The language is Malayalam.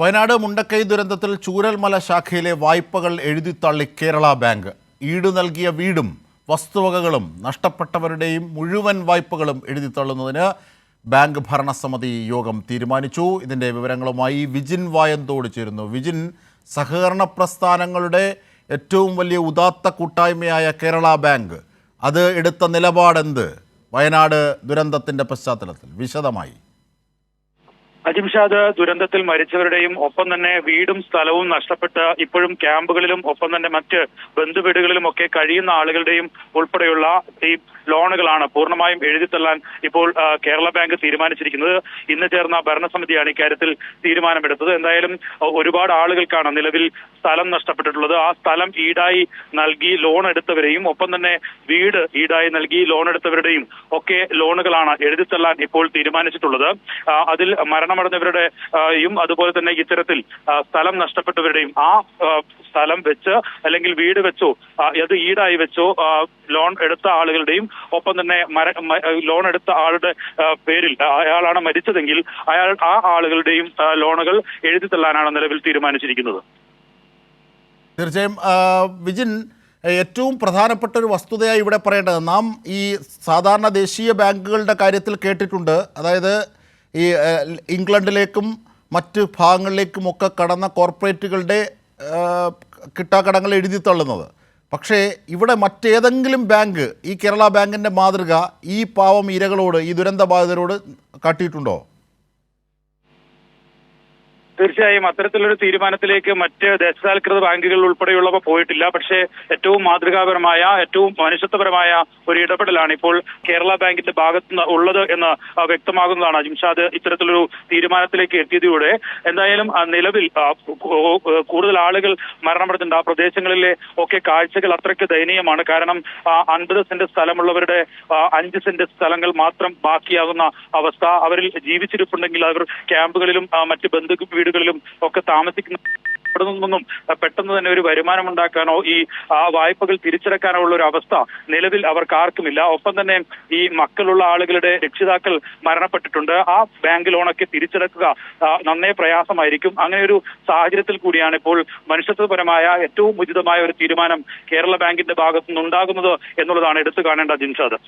വയനാട് മുണ്ടക്കൈ ദുരന്തത്തിൽ ചൂരൽമല ശാഖയിലെ വായ്പകൾ എഴുതിത്തള്ളി കേരള ബാങ്ക്. ഈട് നൽകിയ വീടും വസ്തുവകകളും നഷ്ടപ്പെട്ടവരുടെയും മുഴുവൻ വായ്പകളും എഴുതിത്തള്ളുന്നതിന് ബാങ്ക് ഭരണസമിതി യോഗം തീരുമാനിച്ചു. ഇതിൻ്റെ വിവരങ്ങളുമായി വിജിൻ വായന്തോട് ചേരുന്നു. വിജിൻ, സഹകരണ പ്രസ്ഥാനങ്ങളുടെ ഏറ്റവും വലിയ ഉദാത്ത കൂട്ടായ്മയായ കേരള ബാങ്ക് അത് എടുത്ത നിലപാടെന്ത്? വയനാട് ദുരന്തത്തിൻ്റെ പശ്ചാത്തലത്തിൽ വിശദമായി. അജിംഷാദ്, ദുരന്തത്തിൽ മരിച്ചവരുടെയും ഒപ്പം തന്നെ വീടും സ്ഥലവും നഷ്ടപ്പെട്ട് ഇപ്പോഴും ക്യാമ്പുകളിലും ഒപ്പം തന്നെ മറ്റ് ബന്ധുവീടുകളിലും ഒക്കെ കഴിയുന്ന ആളുകളുടെയും ഉൾപ്പെടെയുള്ള ഈ ലോണുകളാണ് പൂർണ്ണമായും എഴുതിത്തള്ളാൻ ഇപ്പോൾ കേരള ബാങ്ക് തീരുമാനിച്ചിരിക്കുന്നത്. ഇന്ന് ചേർന്ന ഭരണസമിതിയാണ് ഇക്കാര്യത്തിൽ തീരുമാനമെടുത്തത്. എന്തായാലും ഒരുപാട് ആളുകൾക്കാണ് നിലവിൽ സ്ഥലം നഷ്ടപ്പെട്ടിട്ടുള്ളത്. ആ സ്ഥലം ഈടായി നൽകി ലോൺ എടുത്തവരെയും ഒപ്പം തന്നെ വീട് ഈടായി നൽകി ലോൺ എടുത്തവരുടെയും ഒക്കെ ലോണുകളാണ് എഴുതിത്തള്ളാൻ ഇപ്പോൾ തീരുമാനിച്ചിട്ടുള്ളത്. അതിൽ മരണമടഞ്ഞവരുടെയും അതുപോലെ തന്നെ ഇത്തരത്തിൽ സ്ഥലം നഷ്ടപ്പെട്ടവരുടെയും ആ സ്ഥലം വെച്ച് അല്ലെങ്കിൽ വീട് വെച്ചോ അത് ഈടായി വെച്ചോ ലോൺ എടുത്ത ആളുകളുടെയും ഒപ്പം തന്നെ ലോൺ എടുത്ത ആളുടെ പേരിൽ അയാളാണ് മരിച്ചതെങ്കിൽ ആ ആളുകളുടെയും ലോണുകൾ എഴുതിത്തള്ളാനാണ് നിലവിൽ തീരുമാനിച്ചിരിക്കുന്നത്. തീർച്ചയായും വിജിൻ, ഏറ്റവും പ്രധാനപ്പെട്ട ഒരു വസ്തുതയായി ഇവിടെ പറയേണ്ടത്, നാം ഈ സാധാരണ ദേശീയ ബാങ്കുകളുടെ കാര്യത്തിൽ കേട്ടിട്ടുണ്ട്, അതായത് ഈ ഇംഗ്ലണ്ടിലേക്കും മറ്റ് ഭാഗങ്ങളിലേക്കുമൊക്കെ കടന്ന കോർപ്പറേറ്റുകളുടെ കിട്ടാക്കടങ്ങൾ എഴുതിത്തള്ളുന്നത്. പക്ഷേ ഇവിടെ മറ്റേതെങ്കിലും ബാങ്ക് ഈ കേരള ബാങ്കിൻ്റെ മാതൃക ഈ പാവം ഇരകളോട്, ഈ ദുരന്തബാധിതരോട് കാട്ടിയിട്ടുണ്ടോ? തീർച്ചയായും അത്തരത്തിലൊരു തീരുമാനത്തിലേക്ക് മറ്റ് ദേശസാൽകൃത ബാങ്കുകൾ ഉൾപ്പെടെയുള്ളവ പോയിട്ടില്ല. പക്ഷേ ഏറ്റവും മാതൃകാപരമായ, ഏറ്റവും മനുഷ്യത്വപരമായ ഒരു ഇടപെടലാണ് ഇപ്പോൾ കേരള ബാങ്കിന്റെ ഭാഗത്ത് ഉള്ളത് എന്ന് വ്യക്തമാകുന്നതാണ് അജിംഷാദ്. ഇത്തരത്തിലൊരു തീരുമാനത്തിലേക്ക് എത്തിയതിലൂടെ എന്തായാലും നിലവിൽ കൂടുതൽ ആളുകൾ മരണപ്പെടുന്നുണ്ട്. ആ പ്രദേശങ്ങളിലെ ഒക്കെ കാഴ്ചകൾ അത്രയ്ക്ക് ദയനീയമാണ്. കാരണം 50 സെന്റ് സ്ഥലമുള്ളവരുടെ 5 സെന്റ് സ്ഥലങ്ങൾ മാത്രം ബാക്കിയാകുന്ന അവസ്ഥ. അവരിൽ ജീവിച്ചിരിപ്പുണ്ടെങ്കിൽ അവർ ക്യാമ്പുകളിലും മറ്റ് ബന്ധു വീടുകളിലും ഒക്കെ താമസിക്കുന്ന നിന്നും പെട്ടെന്ന് തന്നെ ഒരു വരുമാനം ഉണ്ടാക്കാനോ ഈ വായ്പകൾ തിരിച്ചടക്കാനോ ഉള്ള ഒരു അവസ്ഥ നിലവിൽ അവർക്ക് ആർക്കുമില്ല. ഒപ്പം തന്നെ ഈ മക്കളുള്ള ആളുകളുടെ രക്ഷിതാക്കൾ മരണപ്പെട്ടിട്ടുണ്ട്. ആ ബാങ്ക് ലോണൊക്കെ തിരിച്ചടക്കുക നന്നേ പ്രയാസമായിരിക്കും. അങ്ങനെ ഒരു സാഹചര്യത്തിൽ കൂടിയാണ് ഇപ്പോൾ മനുഷ്യത്വപരമായ ഏറ്റവും ഉചിതമായ ഒരു തീരുമാനം കേരള ബാങ്കിന്റെ ഭാഗത്തു നിന്നുണ്ടാകുന്നത് എന്നുള്ളതാണ് എടുത്തു കാണേണ്ട ജിൻഷാദ്.